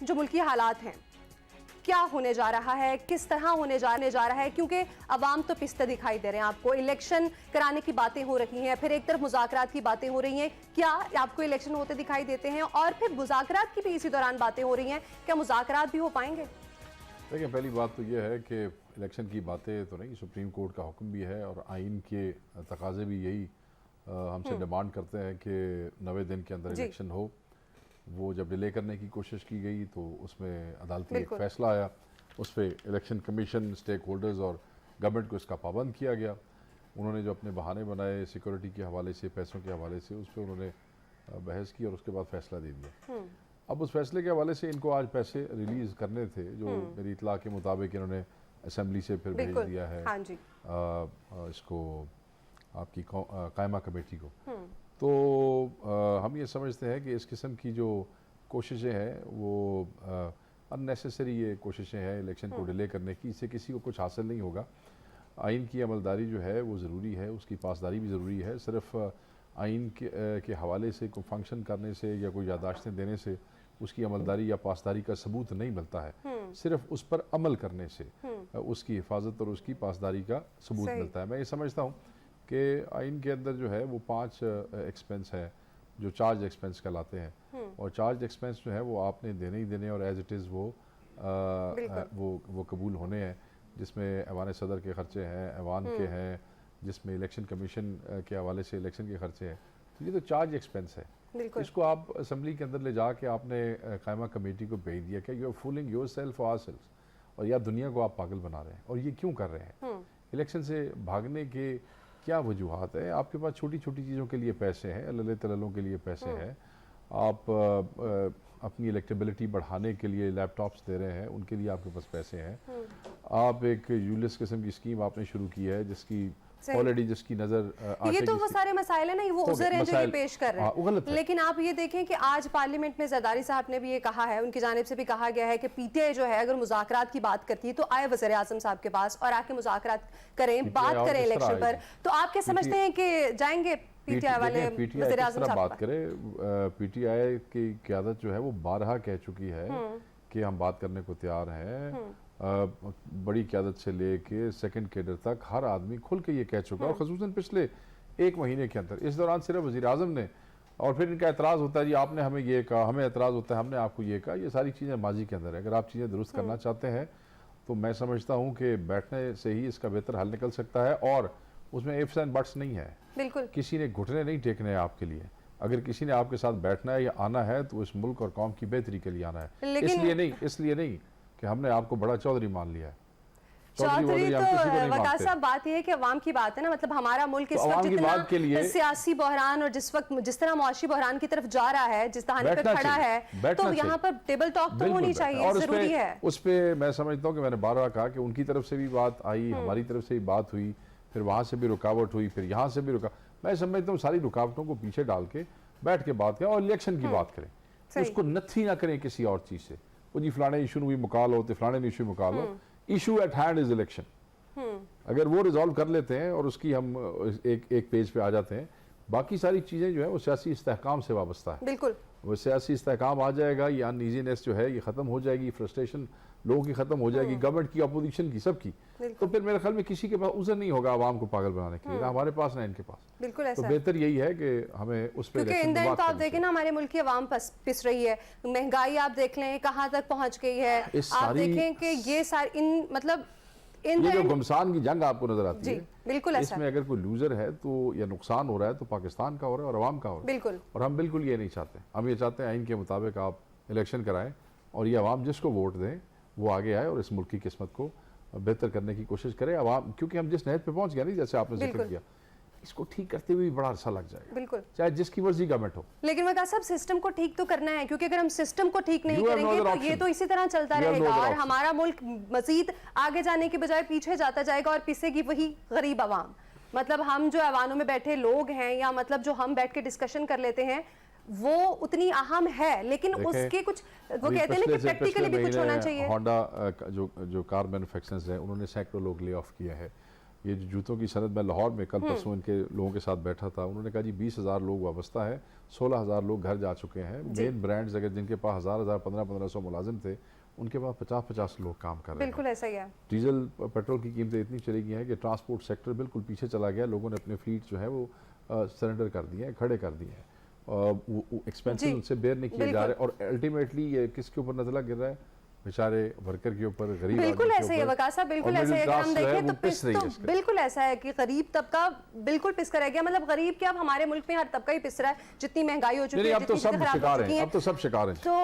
जो मुल्की हालात हैं, क्या होने जा रहा है, किस तरह होने जा रहा है, क्योंकि अवाम तो पिसते दिखाई दे रहे हैं आपको। इलेक्शन कराने की बातें हो रही हैं, फिर एक तरफ मुज़ाकरात की बातें हो रही हैं। क्या आपको इलेक्शन होते दिखाई देते हैं? और फिर मुज़ाकरात की भी इसी दौरान बातें हो रही हैं, क्या मुज़ाकरात भी हो पाएंगे? देखिए, पहली बात तो यह है कि इलेक्शन की बातें तो नहीं, सुप्रीम कोर्ट का हुक्म भी है और आइन के तकाजे भी यही हमसे डिमांड करते हैं कि 90 दिन के अंदर इलेक्शन हो। वो जब डिले करने की कोशिश की गई तो उसमें अदालती एक फ़ैसला आया, उस पर इलेक्शन कमीशन, स्टेक होल्डर्स और गवर्नमेंट को इसका पाबंद किया गया। उन्होंने जो अपने बहाने बनाए सिक्योरिटी के हवाले से, पैसों के हवाले से, उस पर उन्होंने बहस की और उसके बाद फ़ैसला दे दिया। अब उस फैसले के हवाले से इनको आज पैसे रिलीज़ करने थे, जो मेरी इतला के मुताबिक इन्होंने असेंबली से फिर भेज दिया है। हाँ जी। इसको आपकी कायमा कमेटी को। तो हम ये समझते हैं कि इस किस्म की जो कोशिशें हैं वो अननेसेसरी ये कोशिशें हैं इलेक्शन को डिले करने की। इससे किसी को कुछ हासिल नहीं होगा। आइन की अमलदारी जो है वो ज़रूरी है, उसकी पासदारी भी ज़रूरी है। सिर्फ आइन के हवाले से कोई फंक्शन करने से या कोई यादाश्तें देने से उसकी अमलदारी या पासदारी का सबूत नहीं मिलता है। सिर्फ उस पर अमल करने से उसकी हिफाजत और उसकी पासदारी का सबूत मिलता है। मैं ये समझता हूँ कि आइन के अंदर जो है वो 5 एक्सपेंस है जो चार्ज एक्सपेंस कहलाते हैं, और चार्ज एक्सपेंस जो है वो आपने देने ही देने और एज इट इज़ वो कबूल होने हैं, जिसमें ऐवान सदर के ख़र्चे हैं, ऐवान के हैं, जिसमें इलेक्शन कमीशन के हवाले से इलेक्शन के ख़र्चे हैं। तो ये तो चार्ज एक्सपेंस है। इसको आप असम्बली के अंदर ले जाके आपने कायमा कमेटी को भेज दिया कि you are fooling yourself और सेल्फ, और या दुनिया को आप पागल बना रहे हैं। और ये क्यों कर रहे हैं? इलेक्शन से भागने के क्या वजूहात है? आपके पास छोटी छोटी चीज़ों के लिए पैसे हैं, लले तललों के लिए पैसे हैं। आप अपनी इलेक्टेबिलिटी बढ़ाने के लिए लैपटॉप्स दे रहे हैं, उनके लिए आपके पास पैसे हैं। आप एक यूलिस किस्म की स्कीम आपने शुरू की है जिसकी ऑलरेडी जिसकी नजर ये तो वो सारे मसाइल है ना, वो उज़र हैं जो ये पेश कर रहे हैं। लेकिन आप ये देखें कि आज पार्लियामेंट में जरदारी साहब ने भी ये कहा है, उनकी जानिब से भी कहा गया है कि पीटीआई जो है अगर मुज़ाकरात की बात करती है तो आए वज़ीर आज़म साहब के पास और आके मुज़ाकरात करें, बात करें इलेक्शन पर। तो आप क्या समझते हैं कि जाएंगे पीटीआई वाले वज़ीर आज़म साहब? बात करें, पीटीआई की क़यादत जो है वो 12 कह चुकी है कि हम बात करने को तैयार हैं। बड़ी क़यादत से लेके सेकंड कैडर तक हर आदमी खुल के ये कह चुका है, और ख़ुसूसन पिछले 1 महीने के अंदर। इस दौरान सिर्फ वज़ीर आज़म ने, और फिर इनका एतराज़ होता है जी आपने हमें ये कहा, हमें एतराज़ होता है हमने आपको ये कहा। ये सारी चीज़ें माजी के अंदर है। अगर आप चीज़ें दुरुस्त करना चाहते हैं तो मैं समझता हूँ कि बैठने से ही इसका बेहतर हल निकल सकता है, और उसमें इफ्स एंड बट्स नहीं है। बिल्कुल किसी ने घुटने नहीं टेकने हैं आपके लिए। अगर किसी ने आपके साथ बैठना है या आना है तो इस मुल्क और कौम की बेहतरी के लिए आना है। इसलिए नहीं कि हमने आपको बड़ा चौधरी मान लिया है। चौधरी तो वकास साहब बात यह है कि अवाम की बात है ना, मतलब हमारा मुल्क इस वक्त जितना सियासी बहरान और जिस तरह मुआशी बहरान की तरफ जा रहा है, जिस दहाने पर खड़ा है, तो यहाँ पर टेबल टॉक तो होनी चाहिए, जरूरी है। उस पर मैं समझता हूँ कि मैंने बार बार कहा कि उनकी तरफ से भी बात आई, हमारी तरफ से भी बात हुई, फिर वहां से भी रुकावट हुई, फिर यहाँ से भी मैं समझता हूँ सारी रुकावटों को पीछे डाल के बैठ के बात करें और इलेक्शन की बात करें। उसको नथी ना करें किसी और चीज से। वो जी फलाने इशू भी मुका लो, तो फलाने इशू मुका लो। Issue at hand is election. अगर वो रिजॉल्व कर लेते हैं और उसकी हम एक पेज पे आ जाते हैं, बाकी सारी चीजें जो है वो सियासी इस्तेहकाम से वाबस्ता है। बिल्कुल वो सियासी इस्तेहकाम आ जाएगा, ये अनईजीनेस जो है ये खत्म हो जाएगी, फ्रस्ट्रेशन लोगों की खत्म हो जाएगी, गवर्नमेंट की, अपोजिशन की, सबकी। तो फिर मेरे ख्याल में किसी के पास उज़र नहीं होगा आवाम को पागल बनाने के लिए, ना हमारे पास ना इनके पास। बिल्कुल ऐसा। तो बेहतर यही है कि हमें उस पर तो आप देखें ना, हमारे मुल्क की आवाम पिस रही है, महंगाई आप देख लें कहाँ तक पहुँच गई है। आप देखें कि ये सारी मतलब ये जो घमसान की जंग आपको नजर आती है, बिल्कुल इसमें अगर कोई लूजर है तो या नुकसान हो रहा है तो पाकिस्तान का हो रहा है और अवाम का हो रहा है। बिल्कुल। और हम बिल्कुल ये नहीं चाहते। हम ये चाहते हैं आइन के मुताबिक आप इलेक्शन कराएं और ये अवाम जिसको वोट दें वो आगे आए और इस मुल्क की किस्मत को बेहतर करने की कोशिश करे। अवाम, क्योंकि हम जिस नहज पे पहुंच गया नहीं, जैसे आपने जिक्र किया, इसको ठीक करते हुए भी बड़ा अरसा लग जाएगा। बिल्कुल, चाहे जिसकी मर्जी गवर्नमेंट हो। लेकिन मैं कहा सब सिस्टम को ठीक तो करना है, क्योंकि अगर हम सिस्टम को ठीक नहीं करेंगे तो ये तो इसी तरह चलता रहेगा और हमारा मुल्क मजीद आगे जाने के बजाय पीछे जाता जाएगा और पिसेगी वही गरीब आवाम। मतलब हम जो ऐवानों में बैठे लोग हैं या मतलब जो हम बैठ के डिस्कशन कर लेते हैं वो उतनी अहम है, लेकिन उसके कुछ वो कहते हैं ना कि प्रैक्टिकली भी कुछ होना चाहिए। होंडा जो कार मैन्युफैक्चरर्स हैं उन्होंने सैकड़ों लोग ले ऑफ किया है। ये जो जूतों की सनत, मैं लाहौर में कल परसों इनके लोगों के साथ बैठा था, उन्होंने कहा जी 20,000 लोग वाबस्ता है, 16,000 लोग घर जा चुके हैं। मेन ब्रांड्स अगर जिनके पास 1,000 1500 मुलाजिम थे, उनके पास 50-50 लोग काम कर रहे हैं। बिल्कुल ऐसा ही है। डीजल पेट्रोल की कीमतें इतनी चली गई हैं कि ट्रांसपोर्ट सेक्टर बिल्कुल पीछे चला गया। लोगों ने अपने फ्लीट जो है वो सरेंडर कर दिए हैं, खड़े कर दिए हैं। वो एक्सपेंसेस उनसे बेयर नहीं किए जा रहे, और अल्टीमेटली ये किसके ऊपर नजला गिर रहा है? बेचारे वर्कर के ऊपर, गरीब बिल्कुल ऐसे ही है वकास साहब, बिल्कुल ऐसे है। अगर हम देखें तो बिल्कुल ऐसा है कि गरीब तबका बिल्कुल पिस कर रह गया। मतलब गरीब क्या, अब हमारे मुल्क में हर तबका ही पिस रहा है, जितनी महंगाई हो चुकी है, अब तो सब शिकार हैं, अब तो सब शिकार हैं। तो